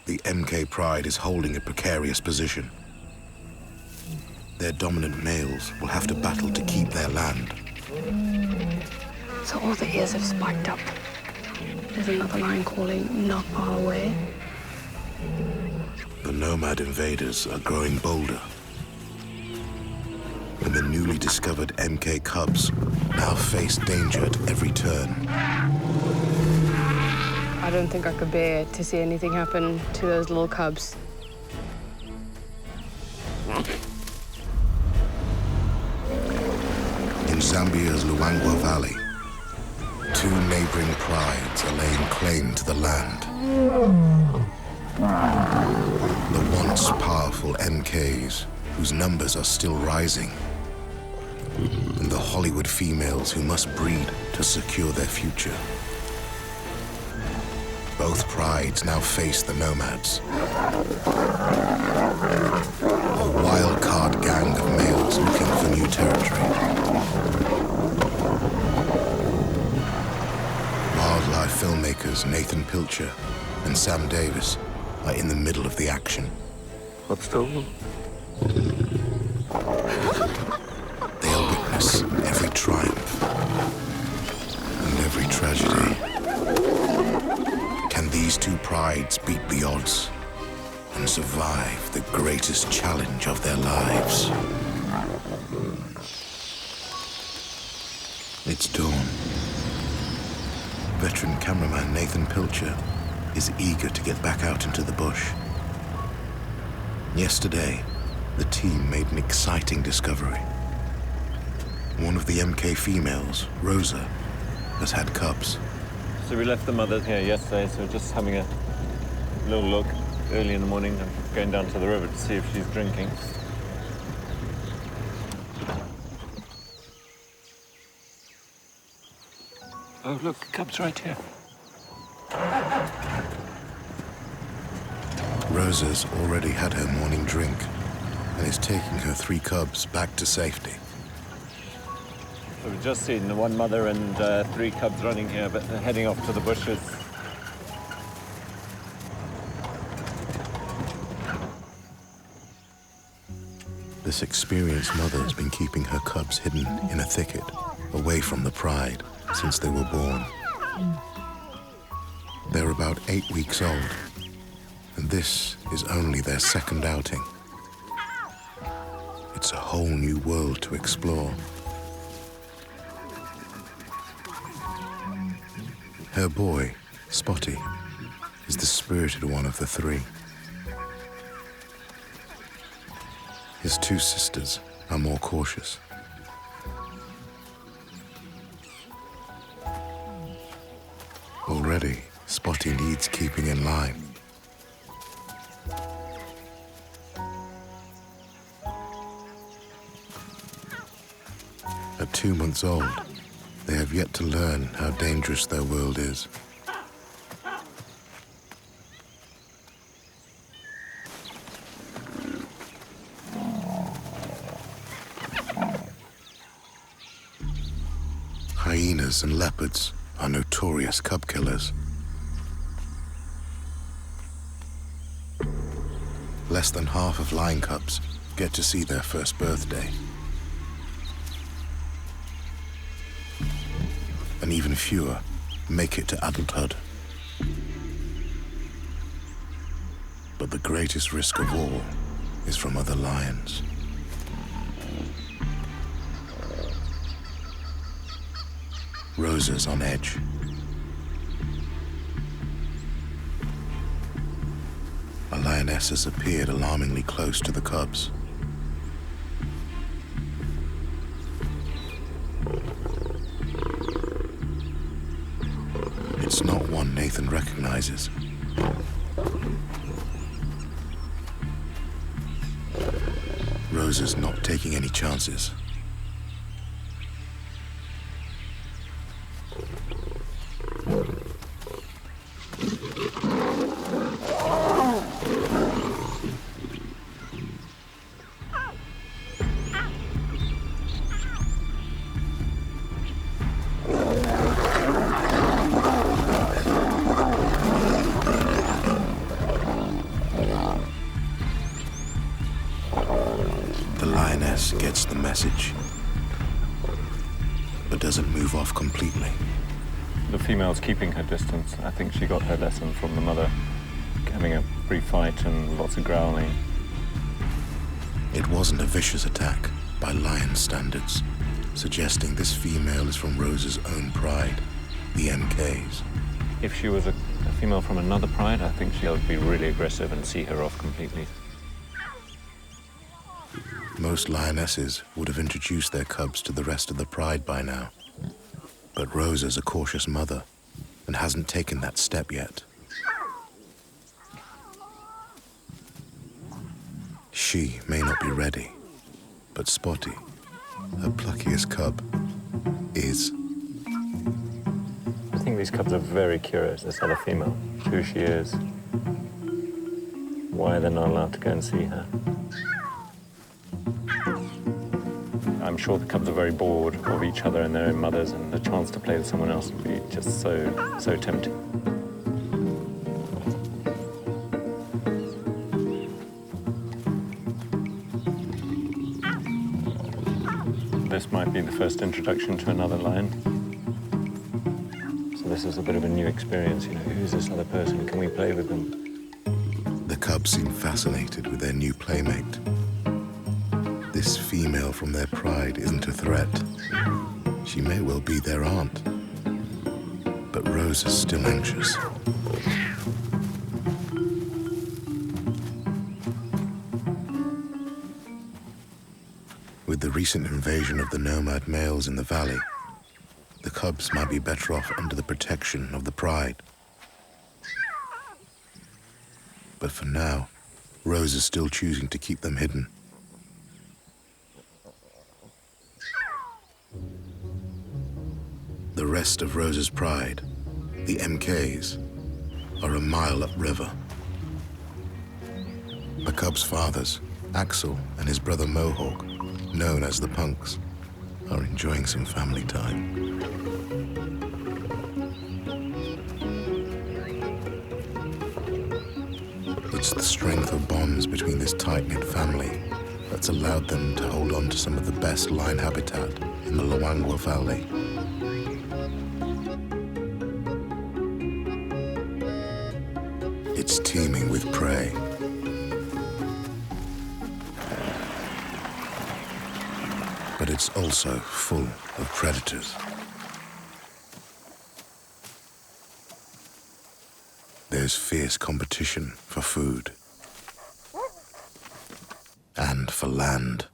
the MK Pride is holding a precarious position. Their dominant males will have to battle to keep their land. So all the ears have spiked up. There's another lion calling not far away. The nomad invaders are growing bolder. And the newly discovered MK cubs now face danger at every turn. I don't think I could bear to see anything happen to those little cubs. In Zambia's Luangwa Valley, two neighboring prides are laying claim to the land. The once powerful MKs, whose numbers are still rising, and the Hollywood females who must breed to secure their future. Both prides now face the nomads. A wild card gang of males looking for new territory. Wildlife filmmakers Nathan Pilcher and Sam Davis are in the middle of the action. What's stolen? They'll witness every triumph and every tragedy. Can these two prides beat the odds and survive the greatest challenge of their lives? It's dawn. Veteran cameraman Nathan Pilcher is eager to get back out into the bush. Yesterday, the team made an exciting discovery. One of the MK females, Rosa, has had cubs. So we left the mothers here yesterday, so we're just having a little look early in the morning. I'm going down to the river to see if she's drinking. Oh, look, the cub's right here. Rosa's already had her morning drink and is taking her 3 cubs back to safety. So we've just seen the one mother and 3 cubs running here, but they're heading off to the bushes. This experienced mother has been keeping her cubs hidden in a thicket, away from the pride, since they were born. They're about 8 weeks old, and this is only their second outing. It's a whole new world to explore. Her boy, Spotty, is the spirited one of the 3. His 2 sisters are more cautious. Already, Spotty needs keeping in line. At 2 months old, they have yet to learn how dangerous their world is. Hyenas and leopards are notorious cub killers. Less than half of lion cubs get to see their first birthday. And even fewer make it to adulthood. But the greatest risk of all is from other lions. Rosa's on edge. A lioness has appeared alarmingly close to the cubs. It's not one Nathan recognizes. Rosa's not taking any chances. gets the message, but doesn't move off completely. The female's keeping her distance. I think she got her lesson from the mother, having a brief fight and lots of growling. It wasn't a vicious attack by lion standards, suggesting this female is from Rosa's own pride, the MKs. If she was a female from another pride, I think she'll be really aggressive and see her off completely. Most lionesses would have introduced their cubs to the rest of the pride by now. But Rosa's a cautious mother and hasn't taken that step yet. She may not be ready, but Spotty, her pluckiest cub, is. I think these cubs are very curious, this other female, who she is, why they're not allowed to go and see her. I'm sure the cubs are very bored of each other and their own mothers, and the chance to play with someone else would be just so tempting. This might be the first introduction to another lion. So this is a bit of a new experience, you know, who's this other person? Can we play with them? The cubs seem fascinated with their new playmate. This female from their pride isn't a threat. She may well be their aunt. But Rosa's still anxious. With the recent invasion of the nomad males in the valley, the cubs might be better off under the protection of the pride. But for now, Rosa's still choosing to keep them hidden. The rest of Rosa's pride, the MKs, are a mile upriver. The cubs' fathers, Axel and his brother Mohawk, known as the Punks, are enjoying some family time. It's the strength of bonds between this tight-knit family that's allowed them to hold on to some of the best lion habitat in the Luangwa Valley. It's teeming with prey. But it's also full of predators. There's fierce competition for food and for land.